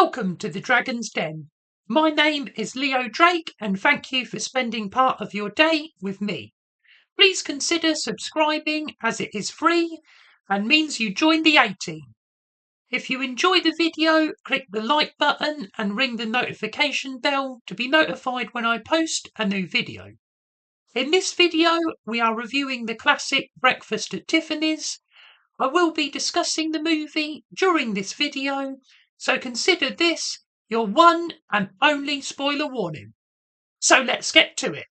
Welcome to the Dragon's Den. My name is Leo Drake and thank you for spending part of your day with me. Please consider subscribing as it is free and means you join the A-team. If you enjoy the video, click the like button and ring the notification bell to be notified when I post a new video. In this video, we are reviewing the classic Breakfast at Tiffany's. I will be discussing the movie during this video, so consider this your one and only spoiler warning. So let's get to it.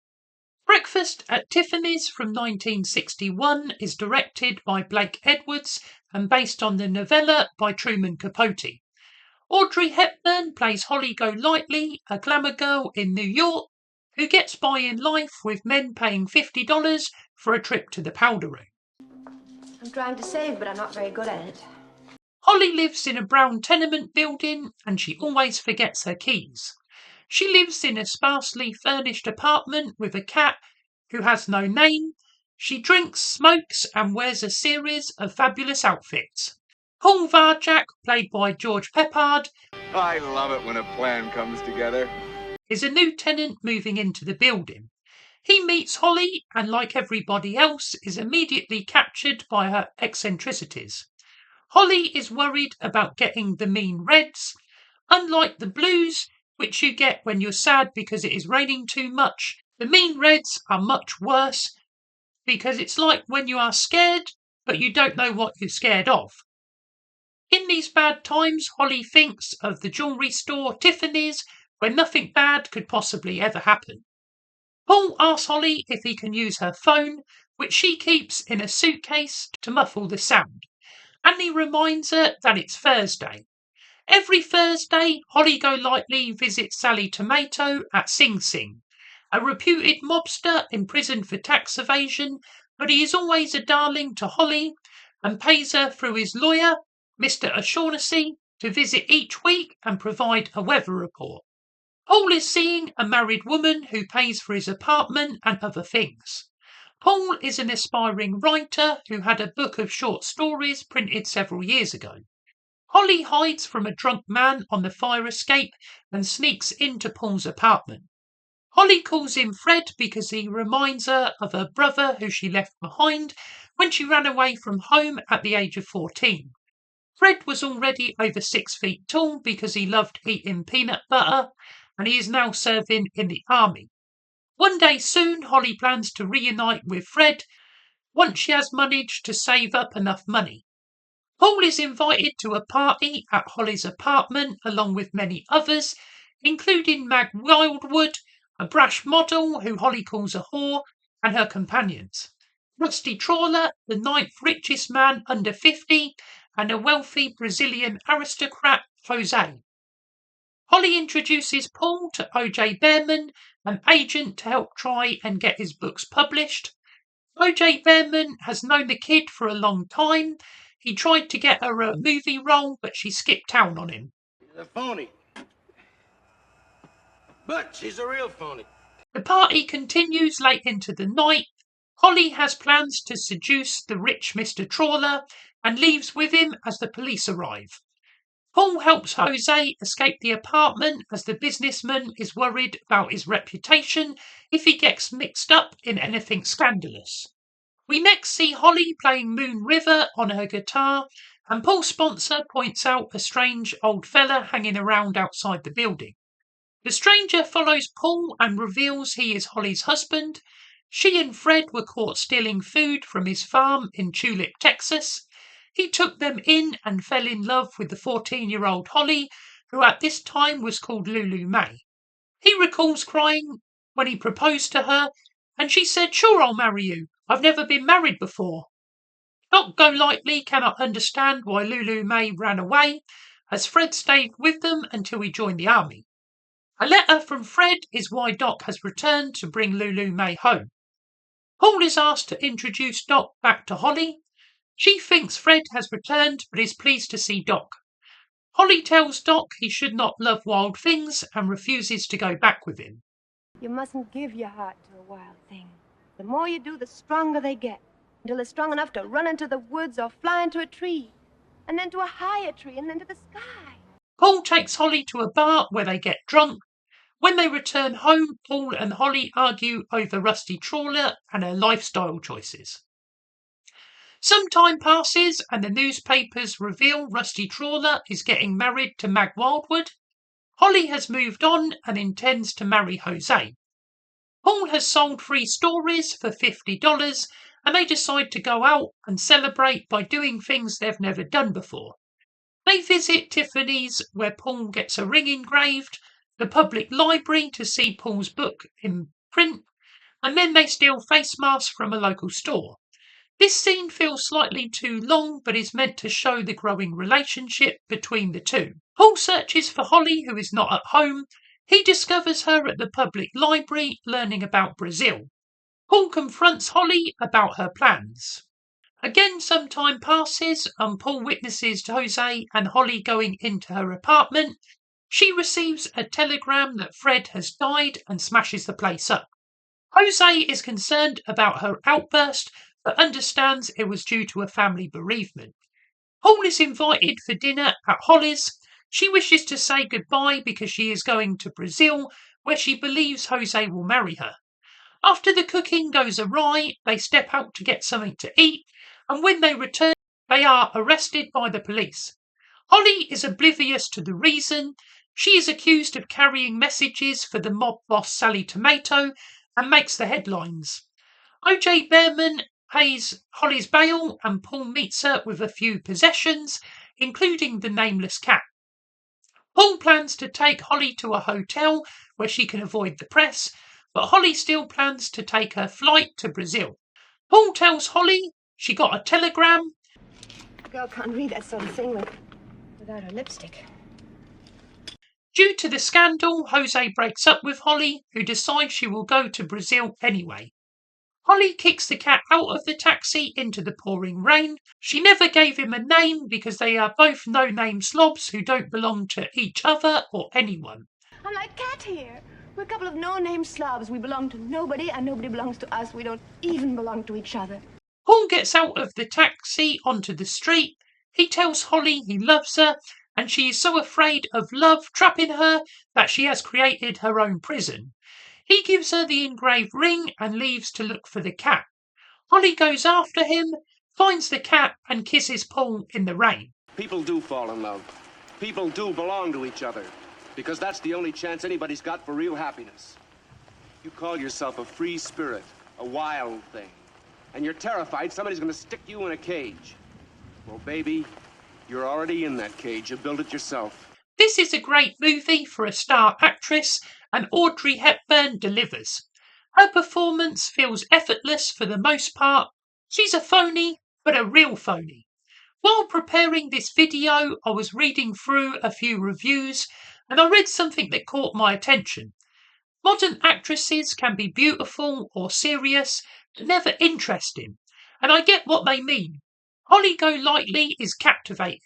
Breakfast at Tiffany's from 1961 is directed by Blake Edwards and based on the novella by Truman Capote. Audrey Hepburn plays Holly Golightly, a glamour girl in New York who gets by in life with men paying $50 for a trip to the powder room. I'm trying to save, but I'm not very good at it. Holly lives in a brown tenement building and she always forgets her keys. She lives in a sparsely furnished apartment with a cat who has no name. She drinks, smokes and wears a series of fabulous outfits. Paul Varjak, played by George Peppard, I love it when a plan comes together, is a new tenant moving into the building. He meets Holly and, like everybody else, is immediately captured by her eccentricities. Holly is worried about getting the mean reds. Unlike the blues, which you get when you're sad because it is raining too much, the mean reds are much worse because it's like when you are scared, but you don't know what you're scared of. In these bad times, Holly thinks of the jewellery store Tiffany's, where nothing bad could possibly ever happen. Paul asks Holly if he can use her phone, which she keeps in a suitcase to muffle the sound, and he reminds her that it's Thursday. Every Thursday, Holly Golightly visits Sally Tomato at Sing Sing, a reputed mobster imprisoned for tax evasion, but he is always a darling to Holly and pays her through his lawyer, Mr. O'Shaughnessy, to visit each week and provide a weather report. Paul is seeing a married woman who pays for his apartment and other things. Paul is an aspiring writer who had a book of short stories printed several years ago. Holly hides from a drunk man on the fire escape and sneaks into Paul's apartment. Holly calls him Fred because he reminds her of her brother who she left behind when she ran away from home at the age of 14. Fred was already over 6 feet tall because he loved eating peanut butter, and he is now serving in the army. One day soon, Holly plans to reunite with Fred once she has managed to save up enough money. Paul is invited to a party at Holly's apartment along with many others, including Mag Wildwood, a brash model who Holly calls a whore, and her companions. Rusty Trawler, the 9th richest man under 50, and a wealthy Brazilian aristocrat, Jose. Holly introduces Paul to O.J. Behrman, an agent to help try and get his books published. O.J. Behrman has known the kid for a long time. He tried to get her a movie role, but she skipped town on him. She's a phony. But she's a real phony. The party continues late into the night. Holly has plans to seduce the rich Mr. Trawler and leaves with him as the police arrive. Paul helps Jose escape the apartment as the businessman is worried about his reputation if he gets mixed up in anything scandalous. We next see Holly playing Moon River on her guitar, and Paul's sponsor points out a strange old fella hanging around outside the building. The stranger follows Paul and reveals he is Holly's husband. She and Fred were caught stealing food from his farm in Tulip, Texas. He took them in and fell in love with the 14-year-old Holly, who at this time was called Lulu May. He recalls crying when he proposed to her, and she said, "Sure, I'll marry you. I've never been married before." Doc Golightly cannot understand why Lulu May ran away, as Fred stayed with them until he joined the army. A letter from Fred is why Doc has returned to bring Lulu May home. Paul is asked to introduce Doc back to Holly. She thinks Fred has returned but is pleased to see Doc. Holly tells Doc he should not love wild things and refuses to go back with him. You mustn't give your heart to a wild thing. The more you do, the stronger they get, until they're strong enough to run into the woods or fly into a tree, and then to a higher tree, and then to the sky. Paul takes Holly to a bar where they get drunk. When they return home, Paul and Holly argue over Rusty Trawler and her lifestyle choices. Some time passes and the newspapers reveal Rusty Trawler is getting married to Mag Wildwood. Holly has moved on and intends to marry Jose. Paul has sold 3 stories for $50 and they decide to go out and celebrate by doing things they've never done before. They visit Tiffany's where Paul gets a ring engraved, the public library to see Paul's book in print, and then they steal face masks from a local store. This scene feels slightly too long, but is meant to show the growing relationship between the two. Paul searches for Holly, who is not at home. He discovers her at the public library, learning about Brazil. Paul confronts Holly about her plans. Again, some time passes, and Paul witnesses Jose and Holly going into her apartment. She receives a telegram that Fred has died and smashes the place up. Jose is concerned about her outburst, but understands it was due to a family bereavement. Paul is invited for dinner at Holly's. She wishes to say goodbye because she is going to Brazil, where she believes Jose will marry her. After the cooking goes awry, they step out to get something to eat, and when they return, they are arrested by the police. Holly is oblivious to the reason. She is accused of carrying messages for the mob boss Sally Tomato and makes the headlines. O.J. Behrman pays Holly's bail and Paul meets her with a few possessions, including the nameless cat. Paul plans to take Holly to a hotel where she can avoid the press, but Holly still plans to take her flight to Brazil. Paul tells Holly she got a telegram. A girl can't read that sort of thing without her lipstick. Due to the scandal, Jose breaks up with Holly, who decides she will go to Brazil anyway. Holly kicks the cat out of the taxi into the pouring rain. She never gave him a name because they are both no-name slobs who don't belong to each other or anyone. I'm like Cat here. We're a couple of no-name slobs. We belong to nobody, and nobody belongs to us. We don't even belong to each other. Paul gets out of the taxi onto the street. He tells Holly he loves her, and she is so afraid of love trapping her that she has created her own prison. He gives her the engraved ring and leaves to look for the cat. Holly goes after him, finds the cat, and kisses Paul in the rain. People do fall in love. People do belong to each other. Because that's the only chance anybody's got for real happiness. You call yourself a free spirit, a wild thing. And you're terrified somebody's gonna stick you in a cage. Well, baby, you're already in that cage. You built it yourself. This is a great movie for a star actress, and Audrey Hepburn delivers. Her performance feels effortless for the most part. She's a phony, but a real phony. While preparing this video, I was reading through a few reviews, and I read something that caught my attention. Modern actresses can be beautiful or serious, but never interesting, and I get what they mean. Holly Golightly is captivating.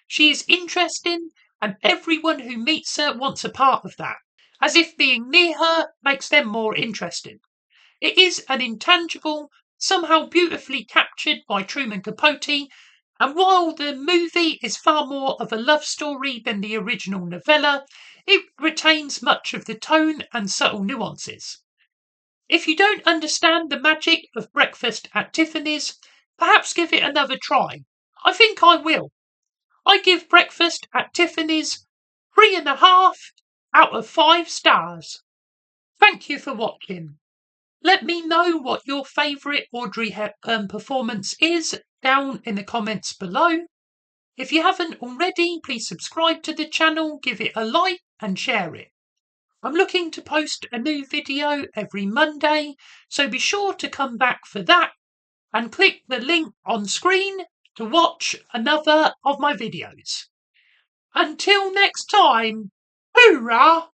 She is interesting, and everyone who meets her wants a part of that, as if being near her makes them more interesting. It is an intangible, somehow beautifully captured by Truman Capote, and while the movie is far more of a love story than the original novella, it retains much of the tone and subtle nuances. If you don't understand the magic of Breakfast at Tiffany's, perhaps give it another try. I think I will. I give Breakfast at Tiffany's 3.5 out of 5 stars. Thank you for watching. Let me know what your favourite Audrey Hepburn performance is down in the comments below. If you haven't already, please subscribe to the channel, give it a like and share it. I'm looking to post a new video every Monday, so be sure to come back for that and click the link on screen to watch another of my videos. Until next time, hoorah!